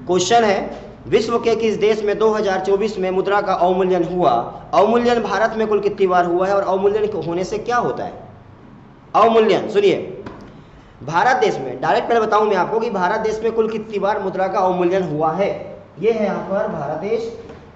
Question है, विश्व के किस देश में 2024 में मुद्रा का अवमूल्यन हुआ? अवमूल्यन भारत में कुल कितनी बार हुआ है और अवमूल्यन होने से क्या होता है? अवमूल्यन सुनिए, भारत देश में, डायरेक्ट पहले बताऊं मैं आपको कि भारत देश में कुल कितनी बार मुद्रा का अवमूल्यन हुआ है। ये है यहाँ पर भारत देश।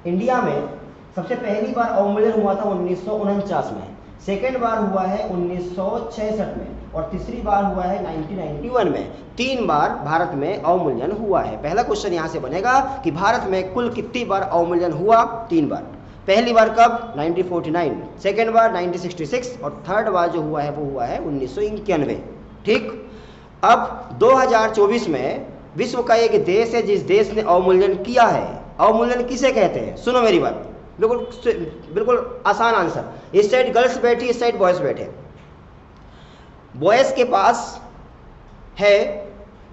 इंडिया में सबसे पहली बार अवमूल्यन हुआ था 1949 में, सेकेंड बार हुआ है 1966 में और तीसरी बार हुआ है 1991 में। 3 बार भारत में अवमूल्यन हुआ है। पहला क्वेश्चन यहाँ से बनेगा कि भारत में कुल कितनी बार अवमूल्यन हुआ? 3 बार। पहली बार कब? 1949, सेकेंड बार 1966 और थर्ड बार जो हुआ है वो हुआ है 1991। ठीक, अब 2024 में विश्व का एक देश है जिस देश ने अवमूल्यन किया है। अवमूल्यन किसे कहते हैं? सुनो मेरी बात, बिल्कुल आसान आंसर। इस साइड गर्ल्स बैठी, इस साइड बॉयज बैठे। बॉयज के पास है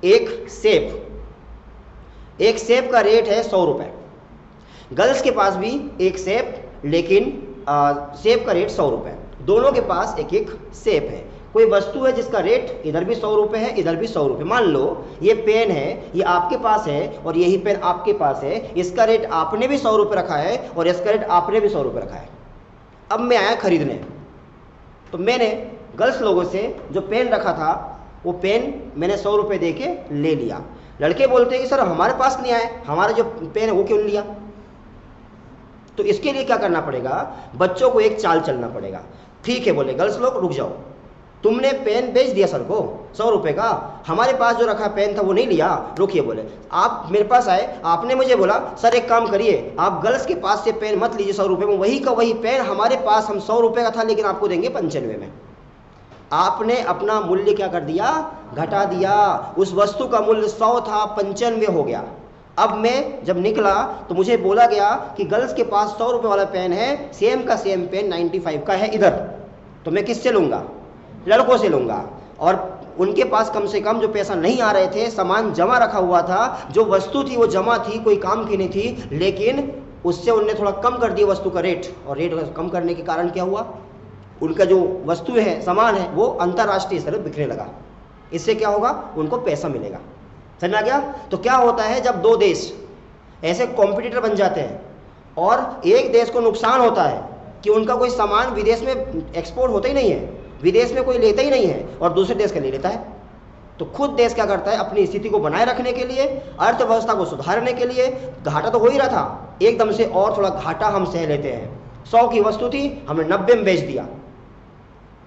एक सेब, एक सेब का रेट है 100 रुपये। गर्ल्स के पास भी एक सेब, लेकिन सेब का रेट 100 रुपये। दोनों के पास एक एक सेब है। कोई वस्तु है जिसका रेट इधर भी 100 रुपये है, इधर भी 100 रुपये। मान लो ये पेन है, ये आपके पास है और यही पेन आपके पास है। इसका रेट आपने भी 100 रुपये रखा है और इसका रेट आपने भी 100 रुपये रखा है। अब मैं आया खरीदने, तो मैंने गर्ल्स लोगों से जो पेन रखा था वो पेन मैंने 100 रुपये दे के ले लिया। लड़के बोलते हैं कि सर हमारे पास नहीं आए, हमारा जो पेन है वो क्यों लिया? तो इसके लिए क्या करना पड़ेगा? बच्चों को एक चाल चलना पड़ेगा। ठीक है, बोले गर्ल्स लोग रुक जाओ, तुमने पेन बेच दिया सर को 100 रुपये का, हमारे पास जो रखा पेन था वो नहीं लिया। रुकिए, बोले आप मेरे पास आए, आपने मुझे बोला सर एक काम करिए, आप गर्ल्स के पास से पेन मत लीजिए 100 रुपये में, वही का वही पेन हमारे पास हम 100 रुपये का था लेकिन आपको देंगे 95 में। आपने अपना मूल्य क्या कर दिया? घटा दिया। उस वस्तु का मूल्य 100 था, 95 हो गया। अब मैं जब निकला तो मुझे बोला गया कि गर्ल्स के पास 100 रुपये वाला पेन है, सेम का सेम पेन 95 का है इधर। तो मैं किससे लूँगा? लड़कों से लूँगा। और उनके पास कम से कम जो पैसा नहीं आ रहे थे, सामान जमा रखा हुआ था, जो वस्तु थी वो जमा थी, कोई काम की नहीं थी, लेकिन उससे उनने थोड़ा कम कर दिया वस्तु का रेट। और रेट कम करने के कारण क्या हुआ? उनका जो वस्तु है, सामान है, वो अंतर्राष्ट्रीय स्तर पर बिकने लगा। इससे क्या होगा? उनको पैसा मिलेगा। समझ में आ गया? तो क्या होता है जब 2 देश ऐसे कॉम्पिटिटर बन जाते हैं और एक देश को नुकसान होता है कि उनका कोई सामान विदेश में एक्सपोर्ट होता ही नहीं है, विदेश में कोई लेता ही नहीं है और दूसरे देश का ले लेता है, तो खुद देश क्या करता है? अपनी स्थिति को बनाए रखने के लिए, अर्थव्यवस्था को सुधारने के लिए, घाटा तो हो ही रहा था, एकदम से और थोड़ा घाटा हम सह लेते हैं। 100 की वस्तु थी, हमने 90 में बेच दिया।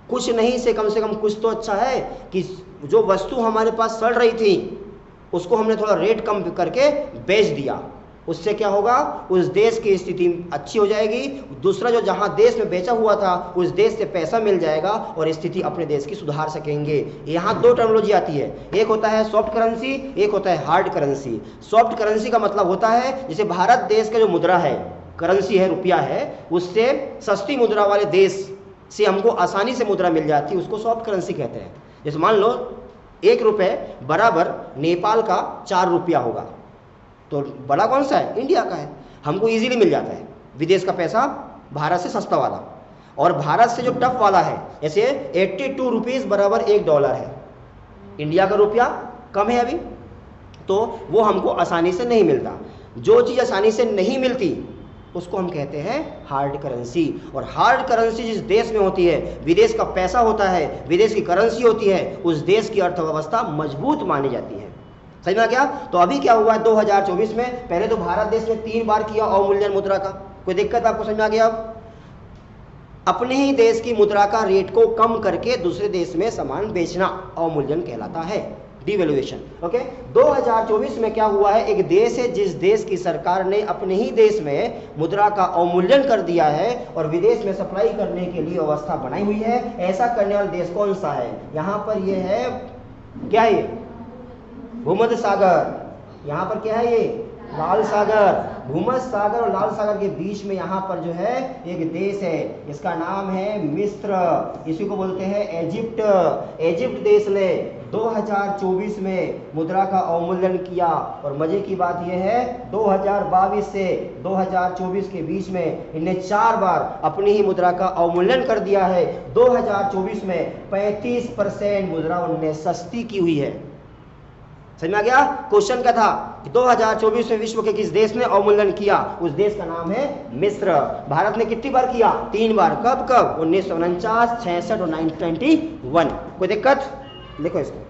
कुछ नहीं से कम कुछ तो अच्छा है कि जो वस्तु हमारे पास सड़ रही थी उसको हमने थोड़ा रेट कम करके बेच दिया। उससे क्या होगा? उस देश की स्थिति अच्छी हो जाएगी। दूसरा जो जहां देश में बेचा हुआ था उस देश से पैसा मिल जाएगा और स्थिति अपने देश की सुधार सकेंगे। यहाँ 2 टर्मिनोलॉजी आती है, एक होता है सॉफ्ट करेंसी, एक होता है हार्ड करेंसी। सॉफ्ट करेंसी का मतलब होता है जैसे भारत देश का जो मुद्रा है, करेंसी है, रुपया है, उससे सस्ती मुद्रा वाले देश से हमको आसानी से मुद्रा मिल जाती है, उसको सॉफ्ट करेंसी कहते हैं। जैसे मान लो 1 रुपये बराबर नेपाल का 4 रुपया होगा, तो बड़ा कौन सा है? इंडिया का है। हमको इजीली मिल जाता है विदेश का पैसा, भारत से सस्ता वाला। और भारत से जो टफ वाला है, जैसे 82 रुपीज़ बराबर $1 है, इंडिया का रुपया कम है अभी, तो वो हमको आसानी से नहीं मिलता। जो चीज़ आसानी से नहीं मिलती उसको हम कहते हैं हार्ड करेंसी। और हार्ड करेंसी जिस देश में होती है, विदेश का पैसा होता है, विदेश की करेंसी होती है, उस देश की अर्थव्यवस्था मजबूत मानी जाती है। समझ में आ गया? तो अभी क्या हुआ है 2024 में? पहले तो भारत देश ने 3 बार किया अवमूल्यन मुद्रा का। कोई दिक्कत आपको समझ में आ गया? अब अपने ही देश की मुद्रा का रेट को कम करके दूसरे देश में सामान बेचना अवमूल्यन कहलाता है, डिवैल्यूएशन। ओके, 2024 में क्या हुआ है? एक देश है जिस देश की सरकार ने अपने ही देश में मुद्रा का अवमूल्यन कर दिया है और विदेश में सप्लाई करने के लिए व्यवस्था बनाई हुई है। ऐसा करने वाला देश कौन सा है? यहाँ पर ये है, क्या है? भूमध्य सागर। यहाँ पर क्या है? ये लाल सागर। भूमध्य सागर और लाल सागर के बीच में यहाँ पर जो है एक देश है, इसका नाम है मिस्र, इसी को बोलते हैं इजिप्ट। इजिप्ट देश ने 2024 में मुद्रा का अवमूल्यन किया और मजे की बात यह है 2022 से 2024 के बीच में इन्हें 4 बार अपनी ही मुद्रा का अवमूल्यन कर दिया है। 2024 में 35% मुद्रा उन्हें सस्ती की हुई है। समझ में आ गया? क्वेश्चन क्या था? कि 2024 में विश्व के किस देश ने अवमूल्यन किया, उस देश का नाम है मिस्र। भारत ने कितनी बार किया? 3 बार। कब कब? 1949, 66 और 1921। कोई दिक्कत? लिखो इसको।